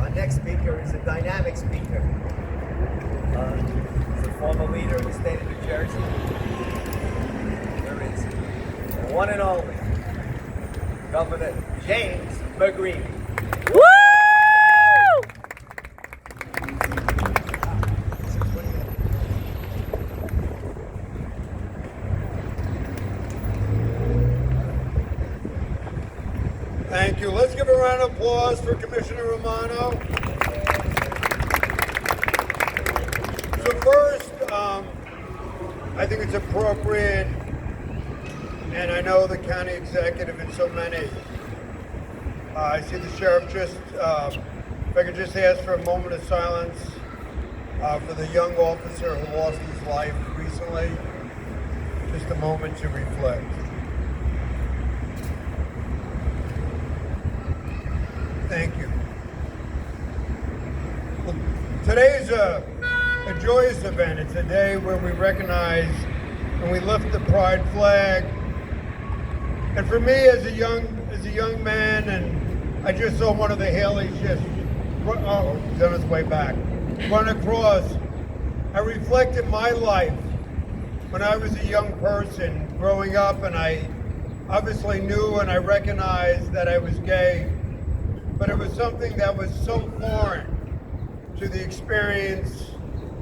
Our next speaker is a dynamic speaker. He's a former leader of the state of New Jersey. There is the one and only Governor James McGreevey. Woo! Thank you. Let's give a round of applause for Commissioner Romano. So first, I think it's appropriate, and I know the county executive and so many. I see the sheriff just, if I could just ask for a moment of silence for the young officer who lost his life recently. Just a moment to reflect. Thank you. Well, today is a joyous event. It's a day where we recognize and we lift the pride flag. And for me, as a young man, and I just saw one of the Haleys just, he's on his way back, run across. I reflected my life when I was a young person growing up, and I obviously knew and I recognized that I was gay. But it was something that was so foreign to the experience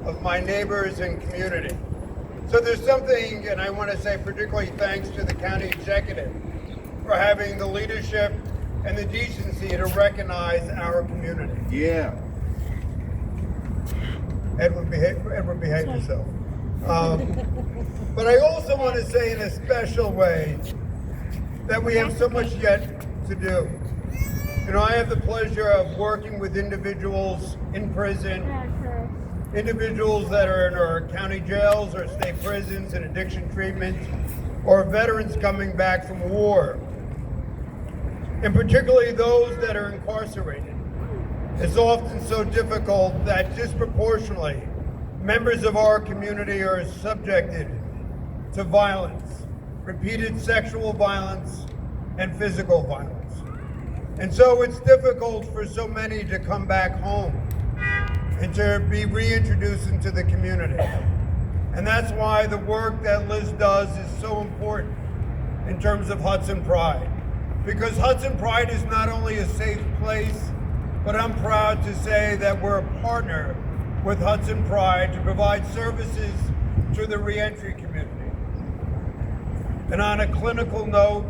of my neighbors and community. So there's something, and I want to say particularly thanks to the county executive for having the leadership and the decency to recognize our community. Yeah. Edward, behave yourself. But I also want to say in a special way that we have so much yet to do. You know, I have the pleasure of working with individuals in prison, individuals that are in our county jails or state prisons in addiction treatment, or veterans coming back from war, and particularly those that are incarcerated. It's often so difficult that disproportionately members of our community are subjected to violence, repeated sexual violence and physical violence. And so it's difficult for so many to come back home and to be reintroduced into the community. And that's why the work that Liz does is so important in terms of Hudson Pride. Because Hudson Pride is not only a safe place, but I'm proud to say that we're a partner with Hudson Pride to provide services to the reentry community. And on a clinical note,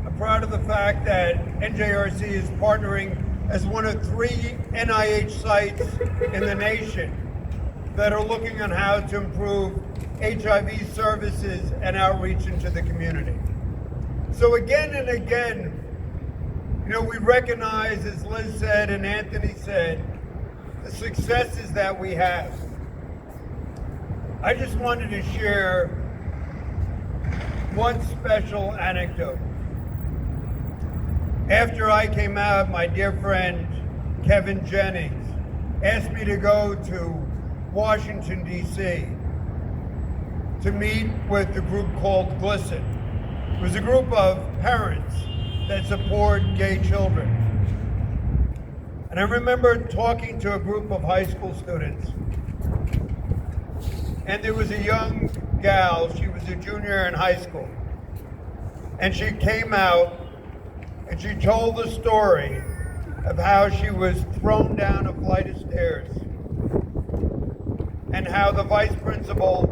I'm proud of the fact that NJRC is partnering as one of 3 NIH sites in the nation that are looking on how to improve HIV services and outreach into the community. So again and again, you know, we recognize, as Liz said and Anthony said, the successes that we have. I just wanted to share one special anecdote. After I came out, my dear friend Kevin Jennings asked me to go to Washington, D.C. to meet with the group called GLSEN. It was a group of parents that support gay children. And I remember talking to a group of high school students. And there was a young gal, she was a junior in high school. And she came out and she told the story of how she was thrown down a flight of stairs and how the vice principal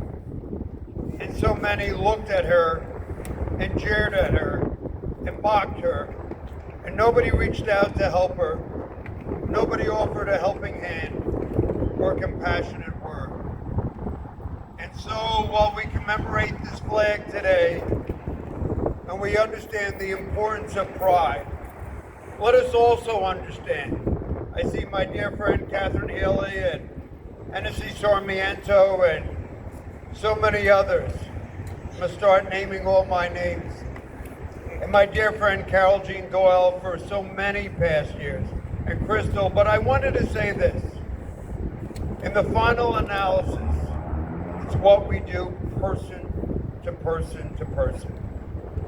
and so many looked at her and jeered at her and mocked her, and nobody reached out to help her. Nobody offered a helping hand or a compassionate word. And so while we commemorate this flag today, and we understand the importance of pride, let us also understand. I see my dear friend Catherine Haley and Hennessy Sarmiento and so many others. I'm going to start naming all my names. And my dear friend Carol Jean Doyle for so many past years, and Crystal, but I wanted to say this. In the final analysis, it's what we do person to person to person.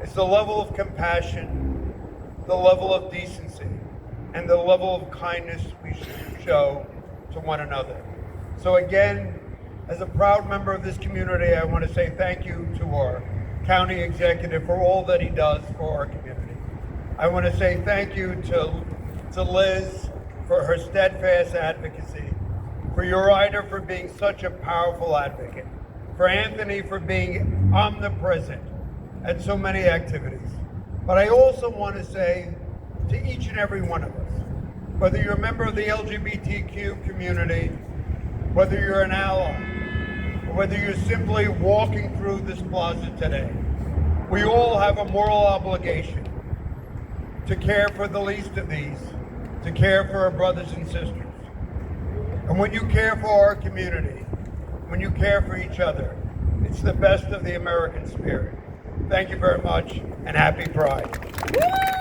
It's the level of compassion, the level of decency, and the level of kindness we should show to one another. So again, as a proud member of this community, I want to say thank you to our county executive for all that he does for our community. I want to say thank you to Liz for her steadfast advocacy, for your Ryder for being such a powerful advocate, for Anthony for being omnipresent at so many activities. But I also want to say to each and every one of us, whether you're a member of the LGBTQ community, whether you're an ally, or whether you're simply walking through this plaza today, we all have a moral obligation to care for the least of these, to care for our brothers and sisters. And when you care for our community, when you care for each other, it's the best of the American spirit. Thank you very much, and happy Pride.